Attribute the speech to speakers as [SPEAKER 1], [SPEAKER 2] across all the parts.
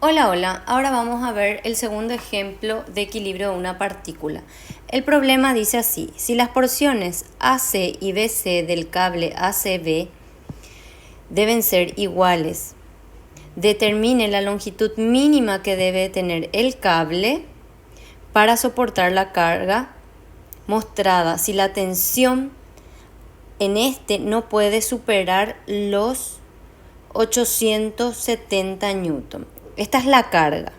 [SPEAKER 1] Hola, hola. Ahora vamos a ver el segundo ejemplo de equilibrio de una partícula. El problema dice así: si las porciones AC y BC del cable ACB deben ser iguales, determine la longitud mínima que debe tener el cable para soportar la carga mostrada si la tensión en este no puede superar los 870 newton. Esta es la carga.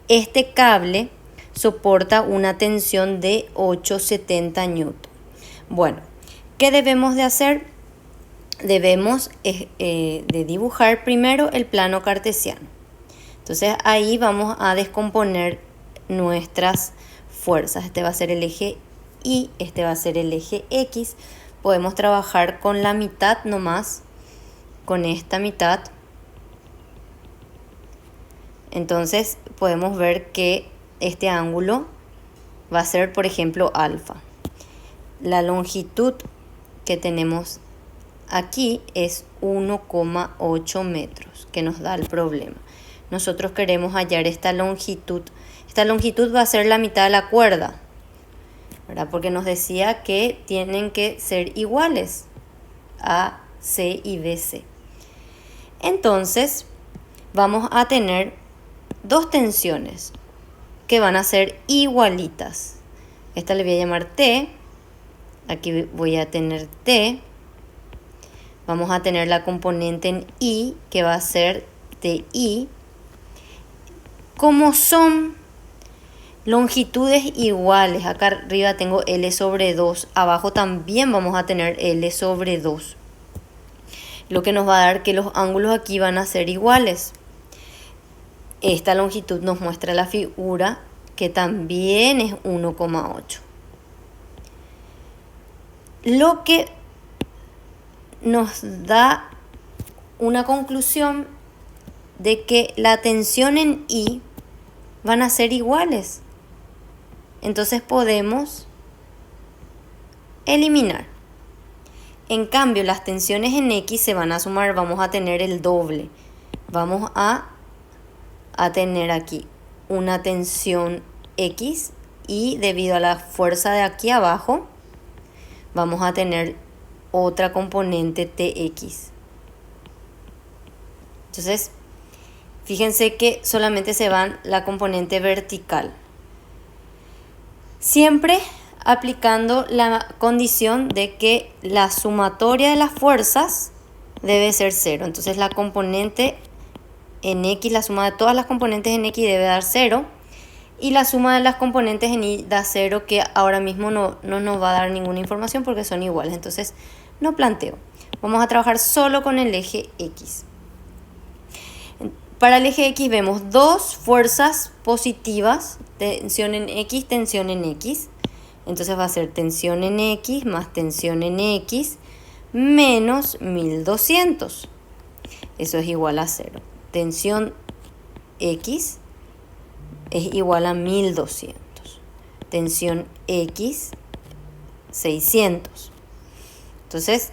[SPEAKER 1] Este cable soporta una tensión de 870 newton. Bueno, ¿qué debemos de hacer? Debemos de dibujar primero el plano cartesiano. Entonces ahí vamos a descomponer nuestras fuerzas. Este va a ser el eje Y, este va a ser el eje X. Podemos trabajar con la mitad nomás, con esta mitad. Entonces podemos ver que este ángulo va a ser, por ejemplo, alfa. La longitud que tenemos aquí es 1,8 metros, que nos da el problema. Nosotros queremos hallar esta longitud. Esta longitud va a ser la mitad de la cuerda, ¿verdad? Porque nos decía que tienen que ser iguales a C y BC. Entonces vamos a tener dos tensiones que van a ser igualitas. Esta le voy a llamar T. Aquí voy a tener T. Vamos a tener la componente en I, que va a ser TI. Como son longitudes iguales, acá arriba tengo L sobre 2. Abajo también vamos a tener L sobre 2. Lo que nos va a dar que los ángulos aquí van a ser iguales. Esta longitud nos muestra la figura, que también es 1,8. Lo que nos da una conclusión de que la tensión en I van a ser iguales. Entonces podemos eliminar. En cambio, las tensiones en X se van a sumar, vamos a tener el doble. Vamos a tener aquí una tensión X y debido a la fuerza de aquí abajo vamos a tener otra componente TX. Entonces, fíjense que solamente se van la componente vertical. Siempre aplicando la condición de que la sumatoria de las fuerzas debe ser 0. Entonces la componente en X, la suma de todas las componentes en X debe dar 0. Y la suma de las componentes en Y da 0, que ahora mismo no nos va a dar ninguna información porque son iguales. Entonces no planteo. Vamos a trabajar solo con el eje X. Para el eje X vemos dos fuerzas positivas, tensión en X, tensión en X. Entonces va a ser tensión en X más tensión en X menos 1200. Eso es igual a 0. Tensión X es igual a 1200. Tensión X, 600. Entonces,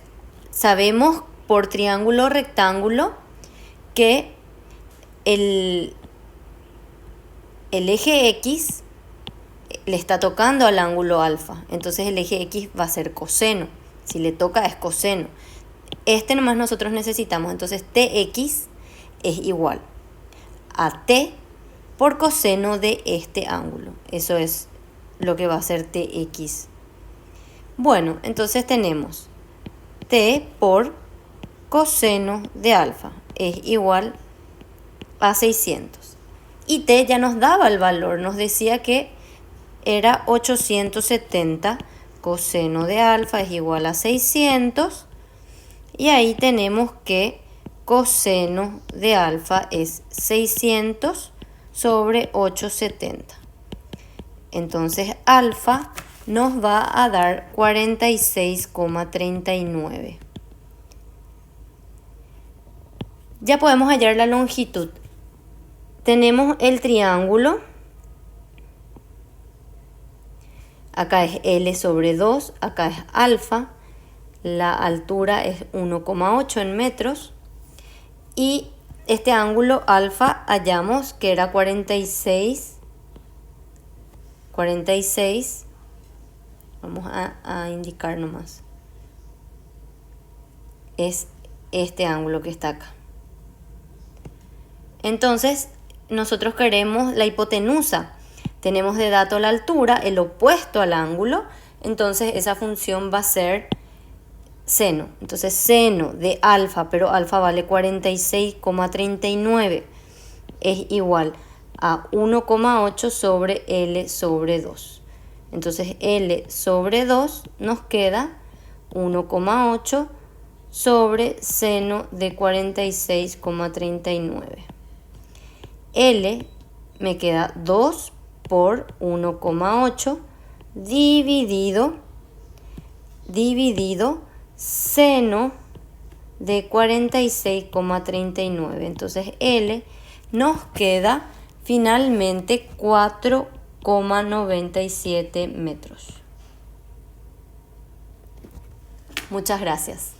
[SPEAKER 1] sabemos por triángulo rectángulo que el eje X le está tocando al ángulo alfa. Entonces el eje X va a ser coseno. Si le toca es coseno. Este nomás nosotros necesitamos. Entonces TX es igual a T por coseno de este ángulo. Eso es lo que va a ser TX. Bueno, entonces tenemos T por coseno de alfa es igual a 600. Y T ya nos daba el valor, nos decía que era 870. Coseno de alfa es igual a 600. Y ahí tenemos que coseno de alfa es 600 sobre 870. Entonces alfa nos va a dar 46,39. Ya podemos hallar la longitud. Tenemos el triángulo. Acá es L sobre 2, acá es alfa. La altura es 1,8 en metros. Y este ángulo alfa hallamos que era 46. Vamos a indicar nomás. Es este ángulo que está acá. Entonces, nosotros queremos la hipotenusa. Tenemos de dato la altura, el opuesto al ángulo. Entonces, esa función va a ser seno. Entonces, seno de alfa, pero alfa vale 46,39. Es igual a 1,8 sobre L sobre 2. Entonces, L sobre 2 nos queda 1,8 sobre seno de 46,39. L me queda 2 por 1,8 dividido seno de 46,39. Entonces L nos queda finalmente 4,97 metros. Muchas gracias.